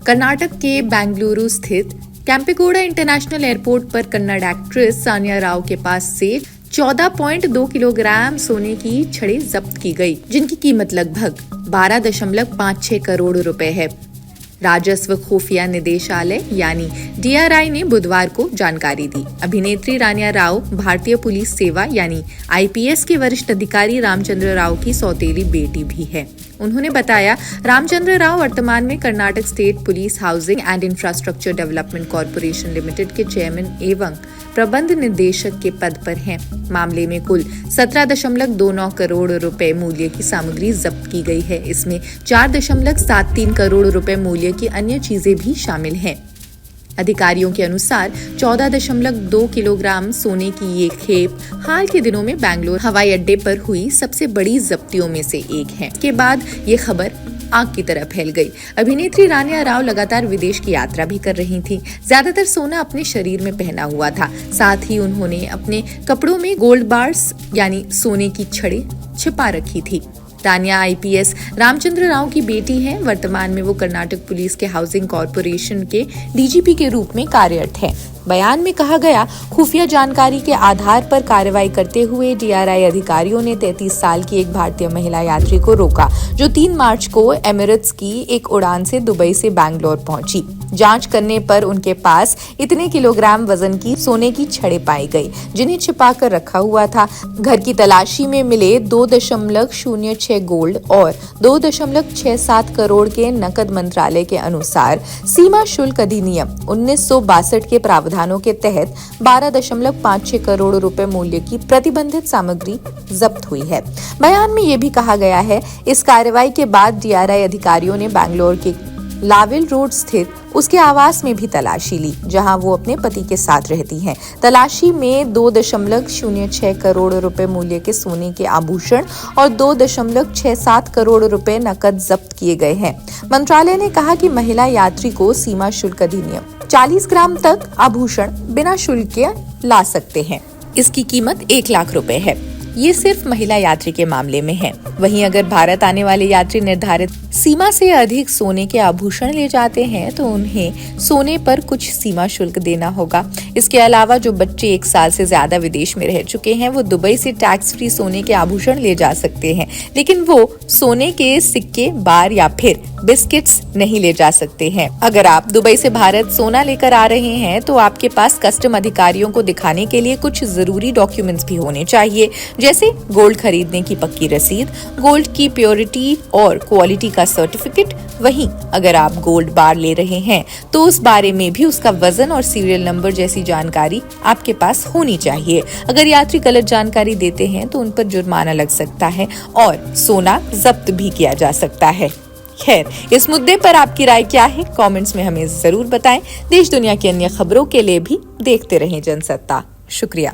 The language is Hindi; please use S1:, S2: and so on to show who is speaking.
S1: कर्नाटक के बेंगलुरु स्थित कैंपेगौड़ा इंटरनेशनल एयरपोर्ट पर कन्नड़ एक्ट्रेस सानिया राव के पास से 14.2 किलोग्राम सोने की छड़ें जब्त की गई, जिनकी कीमत लगभग 12.56 करोड़ रुपए है। राजस्व खुफिया निदेशालय यानी DRI ने बुधवार को जानकारी दी। अभिनेत्री रानिया राव भारतीय पुलिस सेवा यानी IPS के वरिष्ठ अधिकारी रामचंद्र राव की सौतेली बेटी भी है। उन्होंने बताया, रामचंद्र राव वर्तमान में Karnataka state police housing and infrastructure development corporation limited के चेयरमैन एवं प्रबंध निदेशक के पद पर हैं। मामले में कुल 17.29 करोड़ रुपए मूल्य की सामग्री जब्त की गई है। इसमें 4.73 करोड़ रुपए मूल्य की अन्य चीजें भी शामिल हैं। अधिकारियों के अनुसार 14.2 किलोग्राम सोने की ये खेप हाल के दिनों में बेंगलुरु हवाई अड्डे पर हुई सबसे बड़ी जब्तियों में से एक है। इसके बाद ये खबर आग की तरह फैल गई। अभिनेत्री रानिया राव लगातार विदेश की यात्रा भी कर रही थी। ज्यादातर सोना अपने शरीर में पहना हुआ था। साथ ही उन्होंने अपने कपड़ों में गोल्ड बार्स यानी सोने की छड़ें छिपा रखी थी। रानिया IPS रामचंद्र राव की बेटी है। वर्तमान में वो कर्नाटक पुलिस के हाउसिंग कॉर्पोरेशन के DGP के रूप में कार्यरत है। बयान में कहा गया, खुफिया जानकारी के आधार पर कार्रवाई करते हुए DRI अधिकारियों ने 33 साल की एक भारतीय महिला यात्री को रोका, जो 3 मार्च को एमिरेट्स की एक उड़ान से दुबई से बैंगलोर पहुंची। जांच करने पर उनके पास इतने किलोग्राम वजन की सोने की छड़ें पाई गई, जिन्हें छिपाकर रखा हुआ था। घर की तलाशी में मिले 2.06 गोल्ड और 2.67 करोड़ के नकद मंत्रालय के अनुसार सीमा शुल्क अधिनियम 1962 के प्रावधानों के तहत 12.56 करोड़ रुपए मूल्य की प्रतिबंधित सामग्री जब्त हुई है। बयान में ये भी कहा गया है, इस कार्रवाई के बाद DRI अधिकारियों ने बैंगलोर के लावेल रोड स्थित उसके आवास में भी तलाशी ली, जहां वो अपने पति के साथ रहती हैं। तलाशी में 2.06 करोड़ रुपए मूल्य के सोने के आभूषण और 2.67 करोड़ रुपए नकद जब्त किए गए हैं। मंत्रालय ने कहा कि महिला यात्री को सीमा शुल्क अधिनियम 40 ग्राम तक आभूषण बिना शुल्क के ला सकते हैं। इसकी कीमत 1 लाख रुपए है। ये सिर्फ महिला यात्री के मामले में है। वहीं अगर भारत आने वाले यात्री निर्धारित सीमा से अधिक सोने के आभूषण ले जाते हैं तो उन्हें सोने पर कुछ सीमा शुल्क देना होगा। इसके अलावा जो बच्चे 1 साल से ज्यादा विदेश में रह चुके हैं वो दुबई से टैक्स फ्री सोने के आभूषण ले जा सकते हैं, लेकिन वो सोने के सिक्के, बार या फिर बिस्किट्स नहीं ले जा सकते हैं। अगर आप दुबई से भारत सोना लेकर आ रहे हैं तो आपके पास कस्टम अधिकारियों को दिखाने के लिए कुछ जरूरी डॉक्यूमेंट्स भी होने चाहिए, जैसे गोल्ड खरीदने की पक्की रसीद, गोल्ड की प्योरिटी और क्वालिटी का सर्टिफिकेट। वहीं अगर आप गोल्ड बार ले रहे हैं तो उस बारे में भी उसका वजन और सीरियल नंबर जैसी जानकारी आपके पास होनी चाहिए। अगर यात्री गलत जानकारी देते हैं तो उन पर जुर्माना लग सकता है और सोना जब्त भी किया जा सकता है। खैर, इस मुद्दे पर आपकी राय क्या है? कमेंट्स में हमें जरूर बताएं। देश दुनिया की अन्य खबरों के लिए भी देखते रहें जनसत्ता। शुक्रिया।